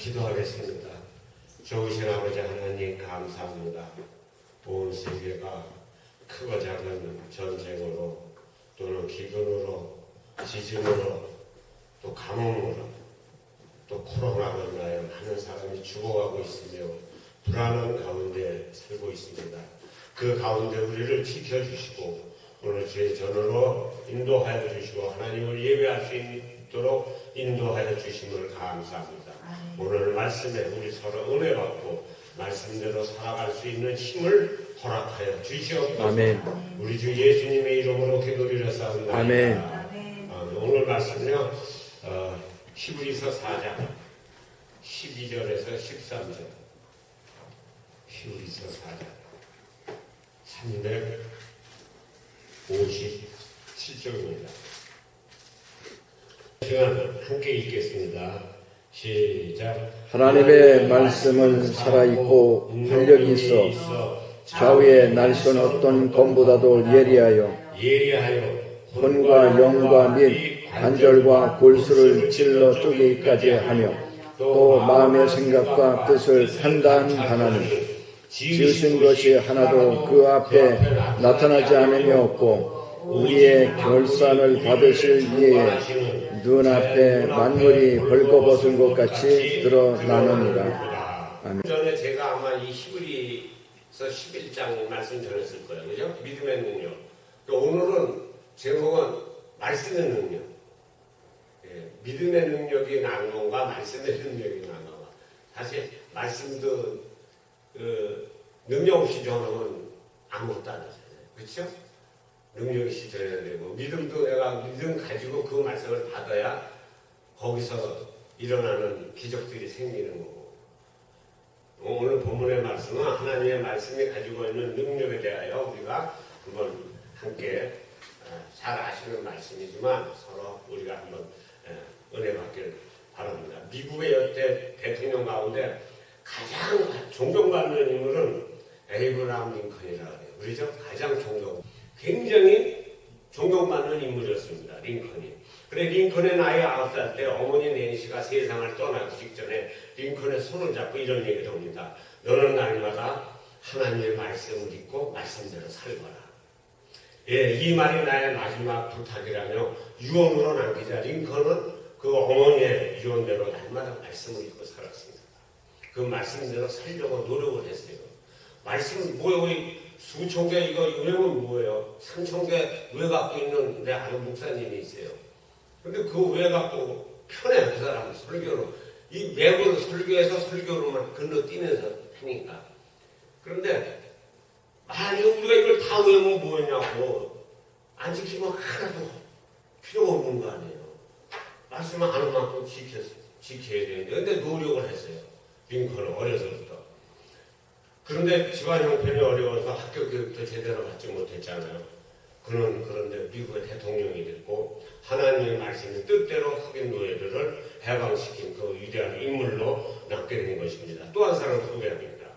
기도하겠습니다. 좋으신 아버지 하나님 감사합니다. 온 세계가 크고 작은 전쟁으로 또는 기근으로 지진으로 또 가뭄으로 또 코로나로 인하여 많은 사람이 죽어가고 있으며 불안한 가운데 살고 있습니다. 그 가운데 우리를 지켜주시고 오늘 주의 전으로 인도하여 주시고 하나님을 예배할 수 있도록 인도하여 주심을 감사합니다. 오늘 말씀에 우리 서로 은혜 받고 말씀대로 살아갈 수 있는 힘을 허락하여 주시옵소서. 아멘. 우리 주 예수님의 이름으로 기도드렸사옵나이다. 아멘. 오늘 말씀은요 히브리서 4장 12절에서 13절 히브리서 4장 357쪽입니다. 시간 함께 읽겠습니다. 시작. 하나님의 말씀은 살아있고 활력이 있어 좌우에 날선 어떤 검보다도 예리하여魂과 영과 및 관절과 골수를 찔러 쪼개기까지 하며 또 마음의 생각과 뜻을 판단하나니 지으신 것이 하나도 그 앞에 나타나지 않으며 없고 우리의 결산을 받으실 이에 눈앞에 만물이 벌거벗은 것 같이 드러나느니라. 아멘. 전에 제가 아마 이 히브리서 11장 말씀 전했을 거예요. 그죠? 믿음의 능력. 오늘은 제목은 말씀의 능력. 예, 믿음의 능력이 난 건가 말씀의 능력이 난 건가. 사실 말씀도 능력 없이 전하면 아무것도 안 하잖아요. 그렇죠? 능력이 시전해야 되고 믿음도 내가 믿음 가지고 그 말씀을 받아야 거기서 일어나는 기적들이 생기는 거고 오늘 본문의 말씀은 하나님의 말씀이 가지고 있는 능력에 대하여 우리가 한번 함께 잘 아시는 말씀이지만 서로 우리가 한번 은혜 받길 바랍니다. 미국의 여태 대통령 가운데 가장 존경받는 인물은 에이브라함 링컨이라고 해요. 그렇죠? 가장 굉장히 존경받는 인물이었습니다. 링컨이. 그래 링컨의 나이 9살 때 어머니 낸시가 세상을 떠나기 직전에 링컨의 손을 잡고 이런 얘기를 합니다. 너는 날마다 하나님의 말씀을 읽고 말씀대로 살거라. 예, 이 말이 나의 마지막 부탁이라며 유언으로 남기자 링컨은 그 어머니의 유언대로 날마다 말씀을 읽고 살았습니다. 그 말씀대로 살려고 노력을 했어요. 말씀은 뭐예요? 수천 개 이거 외우면 뭐예요? 3천 개 왜 갖고 있는 내 아는 목사님이 있어요. 근데 그 왜 갖고 편해 그 사람은 설교로 이 맥으로 설교해서 설교로만 건너뛰면서 하니까. 그런데 만약 우리가 이걸 다 외우면 뭐냐고 안 지키면 하나도 필요가 없는 거 아니에요. 말씀을 하는 만큼 지켜야 되는데 근데 노력을 했어요. 링컨은 어려서부터. 그런데 집안 형편이 어려워서 학교 교육도 제대로 받지 못했잖아요. 그는 그런데 미국의 대통령이 됐고 하나님의 말씀이 뜻대로 흑인 노예들을 해방시킨 그 위대한 인물로 남게 된 것입니다. 또 한 사람 소개합니다.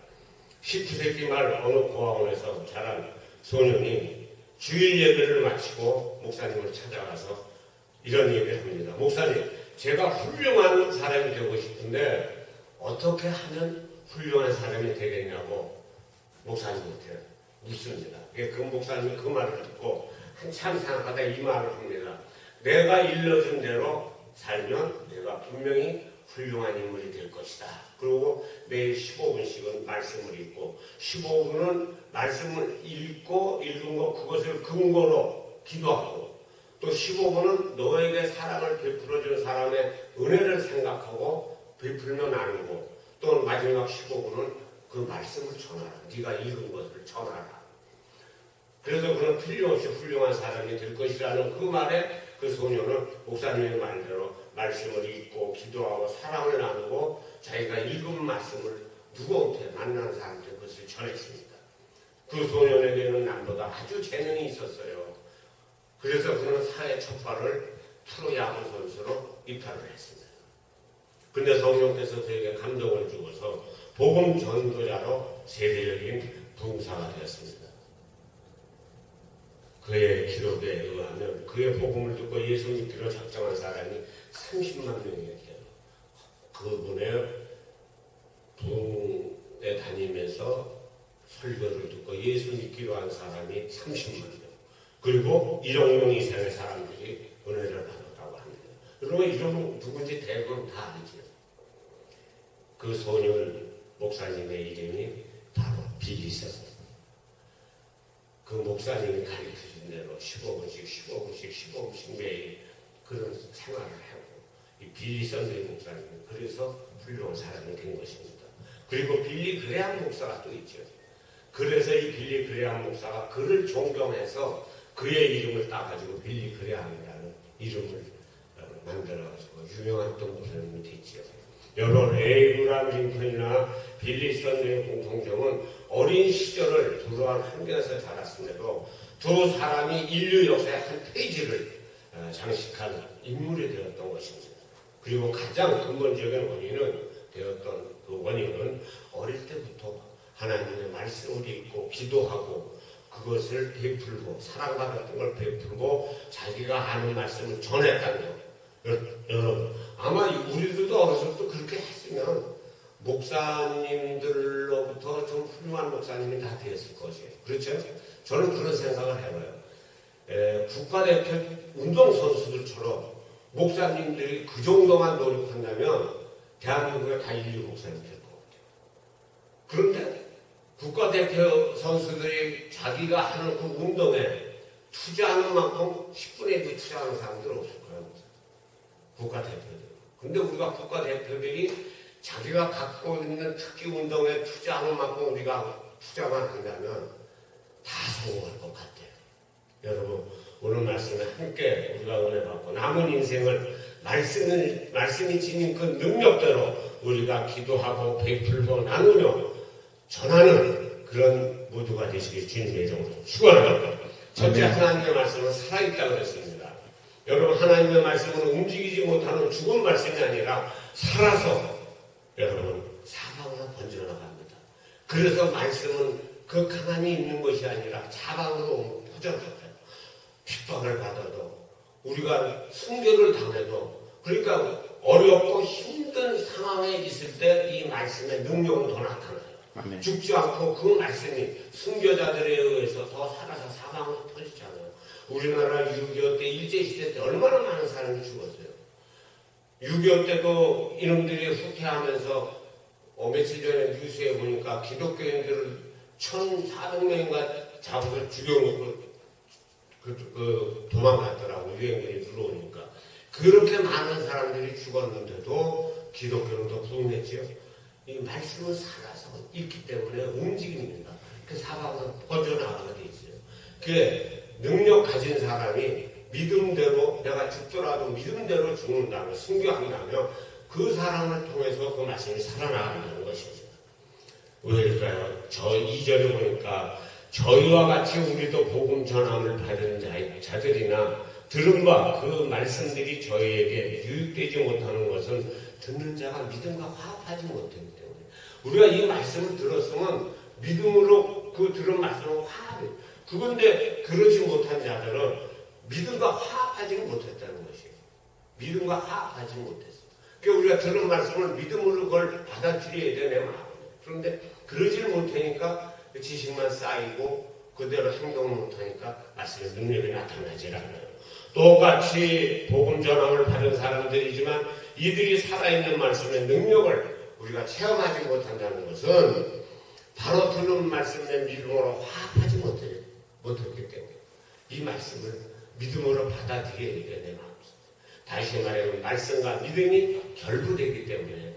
19세기 말 어느 고아원에서 자란 소년이 주일 예배를 마치고 목사님을 찾아가서 이런 얘기를 합니다. 목사님, 제가 훌륭한 사람이 되고 싶은데 어떻게 하면 훌륭한 사람이 되겠냐고 목사님한테 묻습니다. 그 목사님이 그 말을 듣고 한참 생각하다 이 말을 합니다. 내가 일러준 대로 살면 내가 분명히 훌륭한 인물이 될 것이다. 그리고 매일 15분씩은 말씀을 읽고 15분은 말씀을 읽고 읽은 거 그것을 근거로 기도하고 또 15분은 너에게 사랑을 베풀어준 사람의 은혜를 생각하고 베풀며 나누고 또 마지막 15분은 그 말씀을 전하라. 네가 읽은 것을 전하라. 그래서 그는 틀림없이 훌륭한 사람이 될 것이라는 그 말에 그 소녀는 목사님의 말대로 말씀을 읽고 기도하고 사랑을 나누고 자기가 읽은 말씀을 누구한테 만난 사람한테 그것을 전했습니다. 그 소년에게는 남보다 아주 재능이 있었어요. 그래서 그는 사회 첫 발을 프로야구 선수로 입단을 했습니다. 근데 성령께서 그에게 감동을 주고서 복음 전도자로 세계적인 부흥사가 되었습니다. 그의 기록에 의하면 그의 복음을 듣고 예수 믿기로 작정한 사람이 30만 명이에요. 그분의 통해서 설교를 듣고 예수 믿기로 한 사람이 30만 명. 그리고 1억 명 이상의 사람들이 은혜를 받았다고 합니다. 여러분 이름 누군지 대부분 다 알죠. 그 소년 목사님의 이름이 바로 빌리서였습니다. 그 목사님이 가르쳐준 대로 15분씩 매일 그런 생활을 하고 이 빌리 선대 목사님 그래서 훌륭한 사람이 된 것입니다. 그리고 빌리 그레함 목사가 또 있죠. 그래서 이 빌리 그레함 목사가 그를 존경해서 그의 이름을 따가지고 빌리 그레함이라는 이름을 만들어가지고 유명한 또 목사님이 됐죠. 여러분 에이브람 링컨이나 빌리 선대의 공통점은 어린 시절을 불우한 환경에서 자랐음에도 두 사람이 인류 역사의 한 페이지를 장식한 인물이 되었던 것입니다. 그리고 가장 근본적인 그 원인은 어릴 때부터 하나님의 말씀을 읽고 기도하고 그것을 베풀고 사랑받았던 걸 베풀고 자기가 아는 말씀을 전했다는 것. 여러분 아마 우리들도 어렸을 때 그렇게 했으면 목사님들로부터 좀 훌륭한 목사님이 다 되었을 것이에요. 그렇죠? 저는 그런 생각을 해봐요. 국가대표 운동선수들처럼 목사님들이 그 정도만 노력한다면 대한민국에 다 인류 목사님 될 것 같아요. 그런데 국가대표 선수들이 자기가 하는 그 운동에 투자하는 만큼 10분의 1 투자하는 사람들 없을 거예요. 국가대표들. 근데 우리가 국가대표들이 자기가 갖고 있는 특기 운동에 투자하는 만큼 우리가 투자만 한다면 다 성공할 것 같아요. 여러분 오늘 말씀에 함께 우리가 은혜 받고 남은 인생을 말씀이 지닌 그 능력대로 우리가 기도하고 베풀고 나누며 전하는 그런 모두가 되시길 주님의 이름으로 축원합니다. 첫째 하나님의 말씀은 살아있다고 그랬습니다. 여러분 하나님의 말씀은 움직이지 못하는 죽은 말씀이 아니라 살아서 여러분 사방으로 번져나갑니다. 그래서 말씀은 그 가만히 있는 것이 아니라 사방으로 퍼져나가요. 핍박을 받아도 우리가 순교를 당해도 그러니까 어렵고 힘든 상황에 있을 때 이 말씀의 능력은 더 나타나요. 아멘. 죽지 않고 그 말씀이 순교자들에 의해서 더 살아서 사방으로 퍼지잖아요. 우리나라 6.25 때 일제시대 때 얼마나 많은 사람이 죽었어요. 6.25 때도 이놈들이 후퇴하면서 며칠 전에 뉴스에 보니까 기독교인들을 1,400명인가 잡아서 죽여놓고 도망갔더라고. 유행들이 들어오니까. 그렇게 많은 사람들이 죽었는데도 기독교는 더 부흥했지요. 이 말씀은 살아서 있기 때문에 움직입니다. 그 사방으로 퍼져나가게 돼 있어요. 그 능력 가진 사람이 믿음대로 내가 죽더라도 믿음대로 죽는다면 순교한다면 그 사람을 통해서 그 말씀이 살아나간다는 것입니다. 왜일까요? 저 2절에 보니까 저희와 같이 우리도 복음 전함을 받은 자들이나 들은 바 그 말씀들이 저희에게 유익되지 못하는 것은 듣는 자가 믿음과 화합하지 못하기 때문에 우리가 이 말씀을 들었으면 믿음으로 그 들은 말씀은 화합해요. 그런데 그러지 못한 자들은 믿음과 화합하지 못했다는 것이에요. 믿음과 화합하지 못했어요. 그러니까 우리가 들은 말씀을 믿음으로 그걸 받아들여야 돼, 내 마음에. 그런데 그러지를 못하니까 지식만 쌓이고 그대로 행동을 못하니까 말씀의 능력이 나타나질 않아요. 똑같이 복음 전함을 받은 사람들이지만 이들이 살아있는 말씀의 능력을 우리가 체험하지 못한다는 것은 바로 들은 말씀의 믿음으로 화합하지 못했기 때문에 이 말씀을 믿음으로 받아들여야 돼, 내 마음속에. 다시 말하면 말씀과 믿음이 결부되기 때문에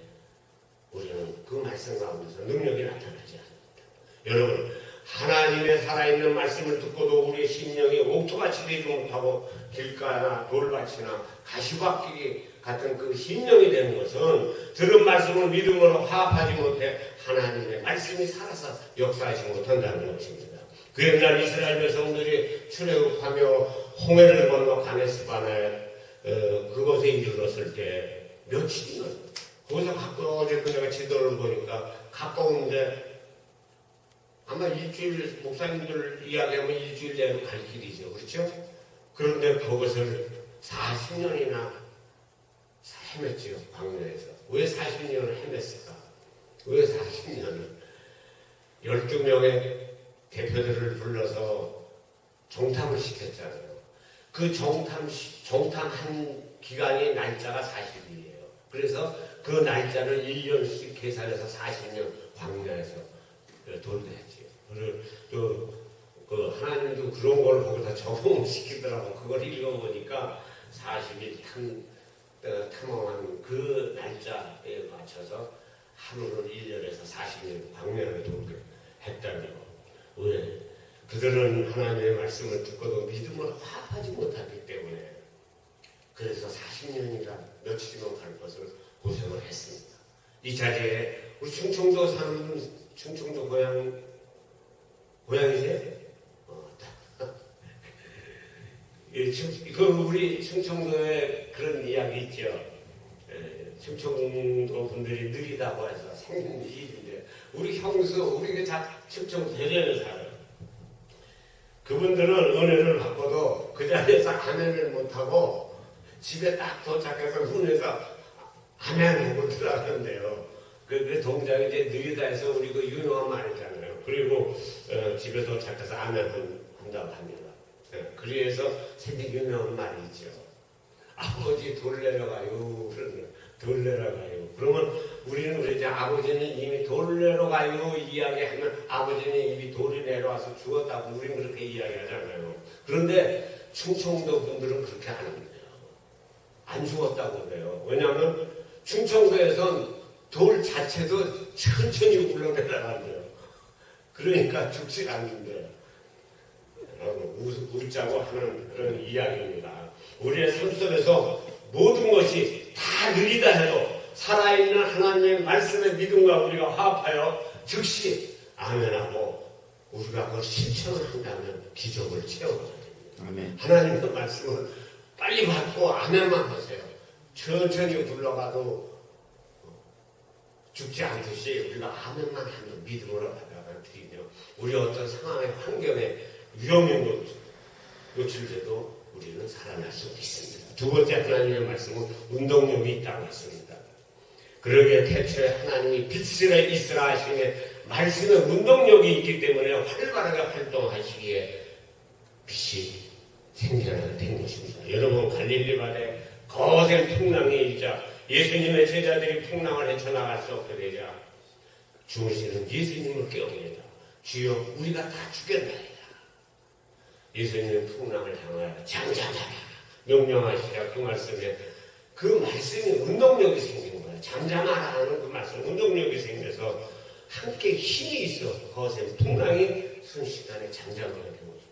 우리는 그 말씀 가운데서 능력이 나타나지 않습니다. 여러분 하나님의 살아있는 말씀을 듣고도 우리의 심령이 옥토같이 되지 못하고 길가나 돌밭이나 가시밭길 같은 그 심령이 되는 것은 들은 말씀을 믿음으로 화합하지 못해 하나님의 말씀이 살아서 역사하지 못한다는 것입니다. 그 옛날 이스라엘 백성들이 출애굽하며 홍해를 건너 가데스바네아에 그곳에 이르렀을 때 며칠이나 거기서 가까워질 때 내가 지도를 보니까 가까운데 아마 일주일, 목사님들 이야기하면 일주일 내로 갈 길이죠. 그렇죠? 그런데 그것을 40년이나 헤맸지요. 광야에서. 왜 40년을 헤맸을까? 왜 40년을? 12명의 대표들을 불러서 정탐을 시켰잖아요. 그 정탐한 기간의 날짜가 40일이에요. 그래서 그 날짜를 1년씩 계산해서 40년 광야에서 돌려야지. 그 하나님도 그런 걸 거기다 적용시키더라고. 그걸 읽어보니까 40일 탐험한 그 날짜에 맞춰서 하루를 1년에서 40년 광야를 돌게 했다는 거. 왜? 그들은 하나님의 말씀을 듣고도 믿음을 화합하지 못하기 때문에 그래서 40년이나 며칠이면 갈 것을 고생을 했습니다. 이 자리에 우리 충청도 사는 충청도 고향이세요? 우리 충청도에 그런 이야기 있죠. 충청도 분들이 느리다고 해서 생긴 일인데 우리 형수, 우리 충청도 대전에 살아요. 그분들은 은혜를 받고도 그 자리에서 아멘을 못하고 집에 딱 도착해서 문에서 아멘하고 들어가는데요. 그 동작이 이제 느리다 해서 우리 그 유명한 말이잖아요. 그리고 집에 도착해서 아멘한다고 합니다. 그래서 생긴 유명한 말이 있죠. 아버지 돌 내려가요. 돌 내려가요. 그러면 우리 이제 아버지는 이미 돌 내려가요 이야기하면 아버지는 이미 돌이 내려와서 죽었다고 우리는 그렇게 이야기하잖아요. 그런데 충청도 분들은 그렇게 안 합니다. 안 죽었다고 그래요. 왜냐하면 충청도에선 돌 자체도 천천히 굴러내려간대요. 그러니까 죽지 않는데 웃자고 하는 그런 이야기입니다. 우리의 삶 속에서 모든 것이 다 느리다 해도 살아있는 하나님의 말씀의 믿음과 우리가 화합하여 즉시 아멘하고 우리가 그걸 실천을 한다면 기적을 체험하게 됩니다. 아멘. 하나님의 말씀을 빨리 받고 아멘만 하세요. 천천히 굴러가도 죽지 않듯이 우리가 아멘만 하면 믿음으로 받아들이며 우리 어떤 상황의 환경에 위험에 노출돼도 우리는 살아날 수 있습니다. 두 번째 하나님의 말씀은 운동력이 있다고 했습니다. 그러기에 태초에 하나님이 빛을 있으라 하시니 말씀에 운동력이 있기 때문에 활발하게 활동하시기에 빛이 생겨나게 된 것입니다. 여러분 갈릴리 바다에 거센 풍랑이 일자 예수님의 제자들이 풍랑을 헤쳐나갈 수 없게 되자 주무시는 예수님을 깨웁니다. 주여 우리가 다 죽겠나이다. 예수님은 풍랑을 향하여 잠잠하라 명령하시라. 그 말씀에 그 말씀이 운동력이 생긴 거예요. 잠잠하라 하는 그 말씀 운동력이 생겨서 함께 힘이 있어 거센 풍랑이 순식간에 잠잠하게 된 것입니다.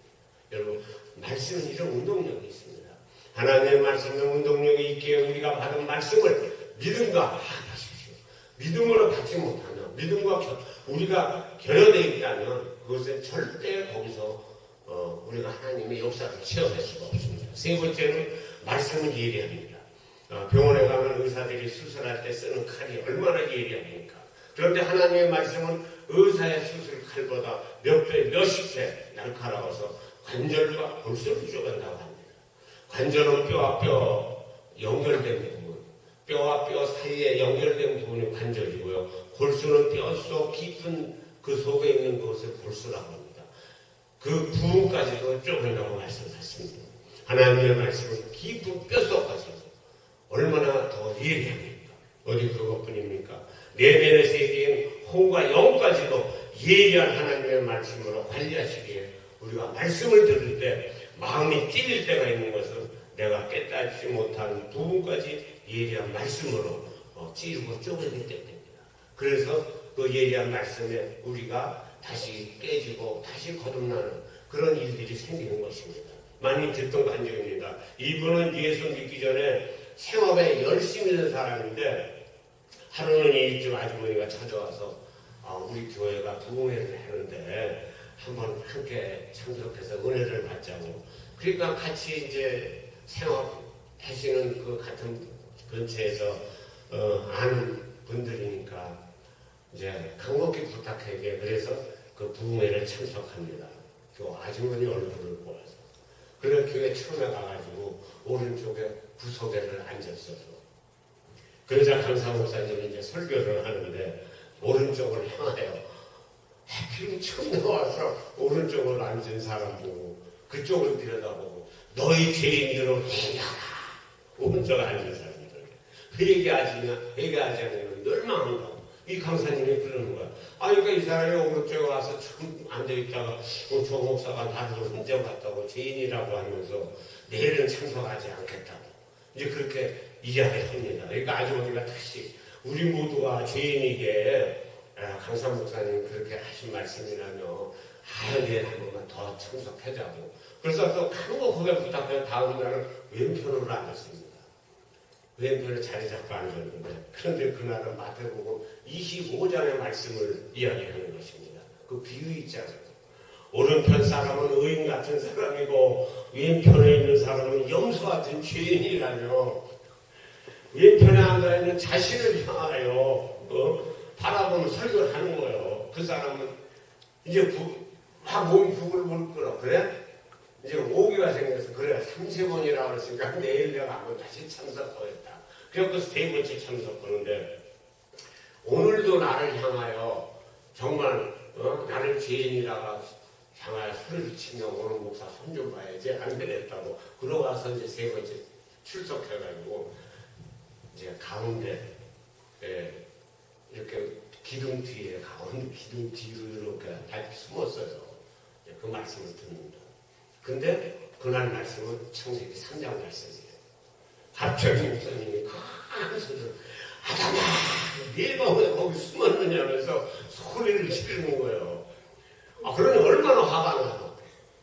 여러분 말씀은 이런 운동력이 있습니다. 하나님의 말씀은 운동력이 있기에 우리가 받은 말씀을 믿음과 합하십시오. 믿음으로 받지 못하면 믿음과 우리가 결여되어 있다면 그것은 절대 거기서 우리가 하나님의 역사를 체험할 수가 없습니다. 세 번째는 말씀은 예리합니다. 병원에 가면 의사들이 수술할 때 쓰는 칼이 얼마나 예리합니까? 그런데 하나님의 말씀은 의사의 수술 칼보다 몇 배, 몇십 배 날카로워서 관절과 골수를 쪼간다고 합니다. 관절은 뼈와 뼈 연결된 부분, 뼈와 뼈 사이에 연결된 부분이 관절이고요. 골수는 뼈 속 깊은 그 속에 있는 것을 골수라고 합니다. 그 부분까지도 쪼간다고 말씀하셨습니다. 하나님의 말씀은 깊은 뼈 속까지 얼마나 더 예리합니까? 어디 그것뿐입니까? 내면의 세계인 혼과 영까지도 예리한 하나님의 말씀으로 관리하시기에 우리가 말씀을 들을 때 마음이 찔릴 때가 있는 것은 내가 깨닫지 못한 부분까지 예리한 말씀으로 찌르고 쪼개기 때문입니다. 그래서 그 예리한 말씀에 우리가 다시 깨지고 다시 거듭나는 그런 일들이 생기는 것입니다. 많이 듣던 간증입니다. 이분은 예수 믿기 전에 생업에 열심히 있는 사람인데 하루는 이 집 아주머니가 찾아와서 우리 교회가 부흥회를 하는데 한번 함께 참석해서 은혜를 받자고. 그러니까 같이 이제 생업하시는 그 같은 근처에서 아는 분들이니까 이제 강목기 부탁하게 그래서 그 부흥회를 참석합니다. 그 아주머니 얼굴을 보아서. 그래서 교회 처음에 가가지고 오른쪽에 구석에를 앉았어서 그러자 강사 목사님이 이제 설교를 하는데 오른쪽을 향하여 하필 처음 나와서 오른쪽을 앉은 사람 보고 그쪽을 들여다보고 너희 죄인들을 회개하라. 오른쪽에 앉은 사람들 회개하지 않으면 멸망한다고. 이 강사님이 그러는 거야. 그러니까 이 사람이 오른쪽에 와서 참 앉아있다가 조 목사가 나를 훔쳐갔다고 죄인이라고 하면서 내일은 참석하지 않겠다고 이제 그렇게 이야기를 합니다. 그러니까 아주머니가 다시 우리 모두가 죄인이게 강사 목사님 그렇게 하신 말씀이라며 내일 한 번만 더 참석하자고. 그래서 또 간곡하게 부탁해서 다음 날은 왼편으로 앉았습니다. 왼편에 자리 잡고 앉았는데 그런데 그날은 마태복음 25장의 말씀을 이야기하는 것입니다. 그 비유 있잖아요. 오른편 사람은 의인 같은 사람이고 왼편에 있는 사람은 염소 같은 죄인이라며 왼편에 앉아있는 자신을 향하여 바라보는 설교를 하는 거예요. 그 사람은 이제 막 몸이 부글부글 끓어. 그래? 이제 오기가 생겨서 그래 3세번이라고 했으니까 내일 내가 한번 다시 참석하겠다. 그래서 세 번째 참석하는데 오늘도 나를 향하여 정말 나를 죄인이라고 향하여 소리를 치며 오늘 목사 손 좀 봐야지 안 되겠다고 그러고 와서 이제 세 번째 출석해가지고 이제 가운데 이렇게 기둥 뒤에 가운데 기둥 뒤로 이렇게 다 숨었어요. 그 말씀을 듣는다. 근데 그날 말씀은 창세기 3장 말씀이에요. 갑자기 목사님이 큰 소리로 아담아 네가 왜 거기 숨었느냐면서 소리를 지르는 거예요. 그러니 얼마나 화가 나요.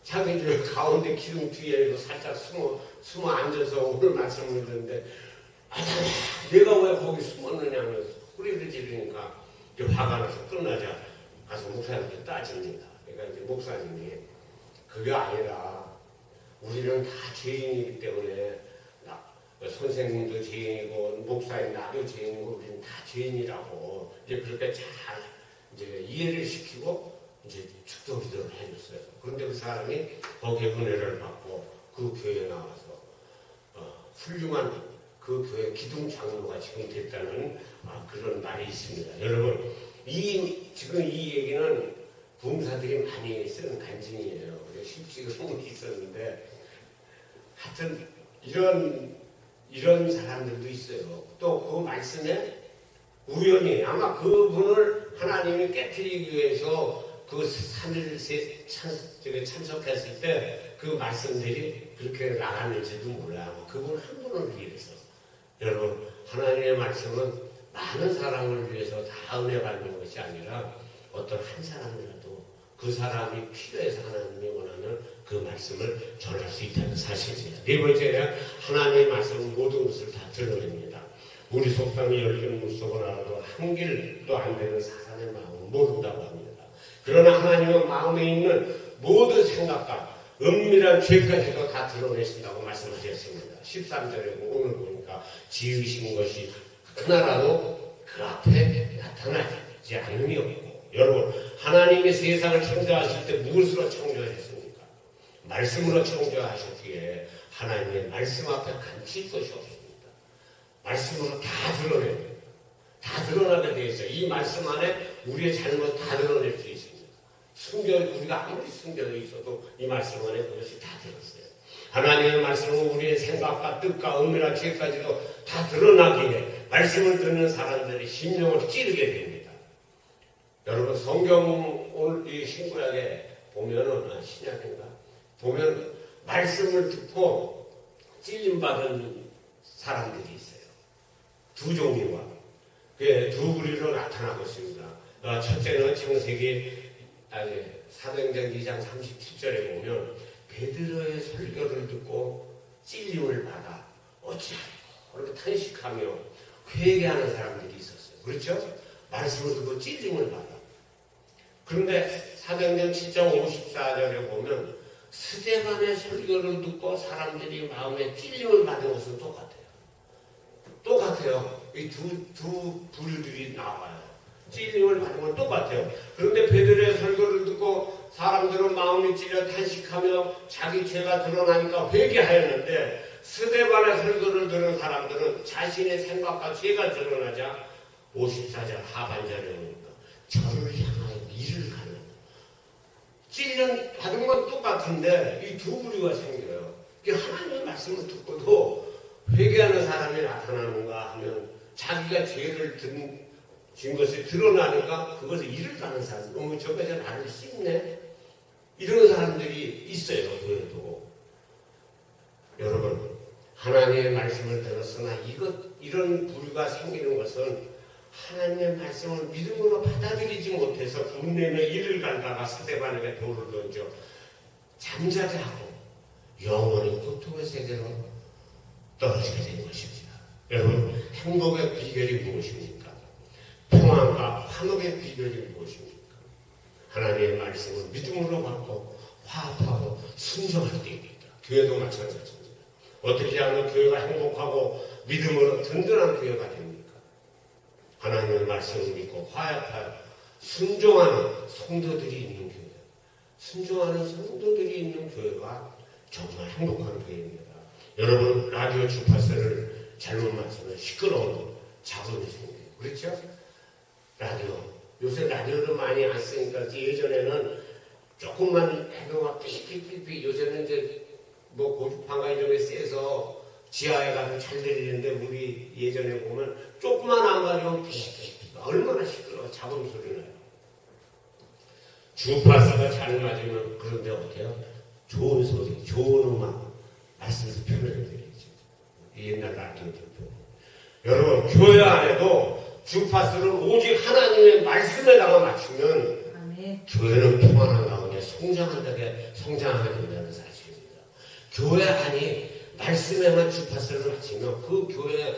자기 가운데 기둥 뒤에 살짝 숨어 앉아서 오늘 말씀을 듣는데 아담아 네가 왜 거기 숨었느냐면서 소리를 지르니까 이제 화가 나서 끝나자 가서 목사님께 따집니다. 그러니까 이제 목사님이 그게 아니라 우리는 다 죄인이기 때문에 선생님도 죄인이고 목사인 나도 죄인이고 우리는 다 죄인이라고 이제 그렇게 잘 이제 이해를 시키고 이제 축도 기도를 해줬어요. 그런데 그 사람이 거기에 은혜를 받고 그 교회에 나와서 훌륭한 그 교회 기둥 장로가 지금 됐다는 그런 말이 있습니다. 여러분 지금 이 얘기는 부흥사들이 많이 쓰는 간증이에요. 실직은 있었는데 하여튼 이런 사람들도 있어요. 또 그 말씀에 우연히 아마 그분을 하나님이 깨트리기 위해서 그 3일 참석했을 때 그 말씀들이 그렇게 나갔는지도 몰라요. 그분 한 분을 위해서. 여러분 하나님의 말씀은 많은 사람을 위해서 다 은혜 받는 것이 아니라 어떤 한 사람이라도 그 사람이 필요해서 하나님이 원하는 그 말씀을 전할 수 있다는 사실입니다. 네 번째는 하나님의 말씀은 모든 것을 다 드러냅니다. 우리 속상이 열린 물속은 알아도 한 길도 안 되는 사람의 마음은 모른다고 합니다. 그러나 하나님은 마음에 있는 모든 생각과 은밀한 죄까지도 다 드러내신다고 말씀하셨습니다. 13절에 오늘 보니까 지으신 것이 하나라도 그 앞에 나타나지 않음이 없고 여러분 하나님이 세상을 창조하실 때 무엇으로 창조하셨습니까? 말씀으로 창조하셨기에 하나님의 말씀 앞에 감출 것이 없습니다. 말씀으로 다 드러냅니다. 다 드러나게 되어 있어요. 이 말씀 안에 우리의 잘못 다 드러낼 수 있습니다. 우리가 아무리 숨겨져 있어도 이 말씀 안에 그것이 다 들었어요. 하나님의 말씀은 우리의 생각과 뜻과 은밀한 죄까지도 다 드러나기에 말씀을 듣는 사람들이 심령을 찌르게 됩니다. 여러분 성경 오늘 이 신구약에 보면은 신약인가 보면 말씀을 듣고 찔림받은 사람들이 있어요. 두 종류와 두 부류로 나타나고 있습니다. 첫째는 창세기 사도행전 2장 37절에 보면 베드로의 설교를 듣고 찔림을 받아 어찌하리고 그렇게 탄식하며 회개하는 사람들이 있었어요. 그렇죠? 말씀을 듣고 찔림을 받아. 그런데 사도행전 7장 54절에 보면 스데반의 설교를 듣고 사람들이 마음에 찔림을 받은 것은 똑같아요. 이 두 부류들이 나와요. 찔림을 받은 건 똑같아요. 그런데 베드로의 설교를 듣고 사람들은 마음이 찔려 탄식하며 자기 죄가 드러나니까 회개하였는데 스데반의 설교를 들은 사람들은 자신의 생각과 죄가 드러나자 54절 하반절에 보니까 저를 향하여 이를 가는 찔련 받은 건 똑같은데 이 두 부류가 생겨요. 하나님의 말씀을 듣고도 회개하는 사람이 나타나는가 하면 자기가 죄를 진 것이 드러나니까 그것을 이를 가는 사람, 저거 저 나를 씹네? 이런 사람들이 있어요, 교회도. 여러분, 하나님의 말씀을 들었으나 이런 부류가 생기는 것은 하나님의 말씀을 믿음으로 받아들이지 못해서 분내며 이를 갈다가 스데반에게 돌을 던져 잠자게 하고 영원히 고통의 세계로 떨어지게 된 것입니다. 여러분, 행복의 비결이 무엇입니까? 평안과 환옥의 비결이 무엇입니까? 하나님의 말씀을 믿음으로 받고 화합하고 순종할 때입니다. 교회도 마찬가지입니다. 어떻게 하면 교회가 행복하고 믿음으로 든든한 교회가 됩니까? 하나님의 말씀을 믿고 화합하여 순종하는 성도들이 있는 교회, 순종하는 성도들이 있는 교회가 정말 행복한 교회입니다. 여러분, 라디오 주파수를 잘못 맞추면 시끄러운 잡음이 생겨요. 그렇죠? 라디오. 요새 라디오를 많이 안 쓰니까 예전에는 조금만 해도가 삐삐삐삐, 요새는 이제 뭐 고주파가 이런 게 세서 지하에 가서 잘 들리는데 우리 예전에 보면 조금만 안 가지고 삐삐삐 얼마나 시끄러워. 잡음 소리 나요. 주파수가 잘 맞으면 그런데 어때요? 좋은 소리, 좋은 음악 말씀에서 표현해드리죠. 옛날 라디오들 보면. 여러분, 교회 안에도 주파수를 오직 하나님의 말씀에다가 맞추면 교회는 평안한 가운데 성장하게 된다는 사실입니다. 교회 안이 말씀에만 주파수를 맞추면 그 교회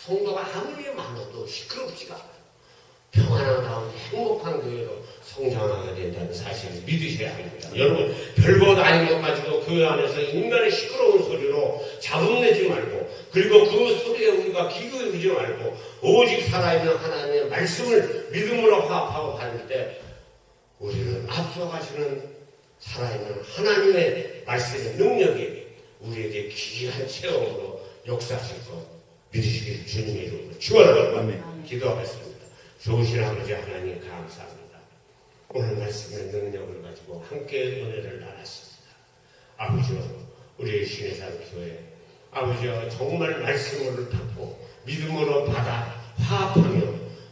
성도가 아무리 많아도 시끄럽지가 않아요. 평안한 가운데 행복한 교회로 성장하게 된다는 사실을 믿으셔야 합니다. 여러분, 별것 아닌 것 가지고 교회 안에서 인간의 시끄러운 소리로 잡음내지 말고, 그리고 그 소리에 우리가 귀 기울이지 말고 오직 살아있는 하나님의 말씀을 믿음으로 화합하고 받을 때 우리는 앞서가시는 살아있는 하나님의 말씀의 능력이 우리에게 귀한 체험으로 역사하실 것 믿으시길 주님의 이름으로 축원합니다. 기도하겠습니다. 좋으신 아버지 하나님 감사합니다. 오늘 말씀의 능력을 가지고 함께 은혜를 나눴습니다. 아버지여, 우리의 신의산 교회 아버지여, 정말 말씀을 받고 믿음으로 받아 화합하며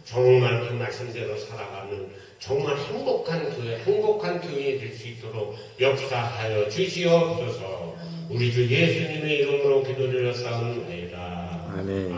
정말 그 말씀대로 살아가는 정말 행복한 교회, 행복한 교인이 될 수 있도록 역사하여 주시옵소서. 우리 주 예수님의 이름으로 기도드려 싸움나이다. 아멘.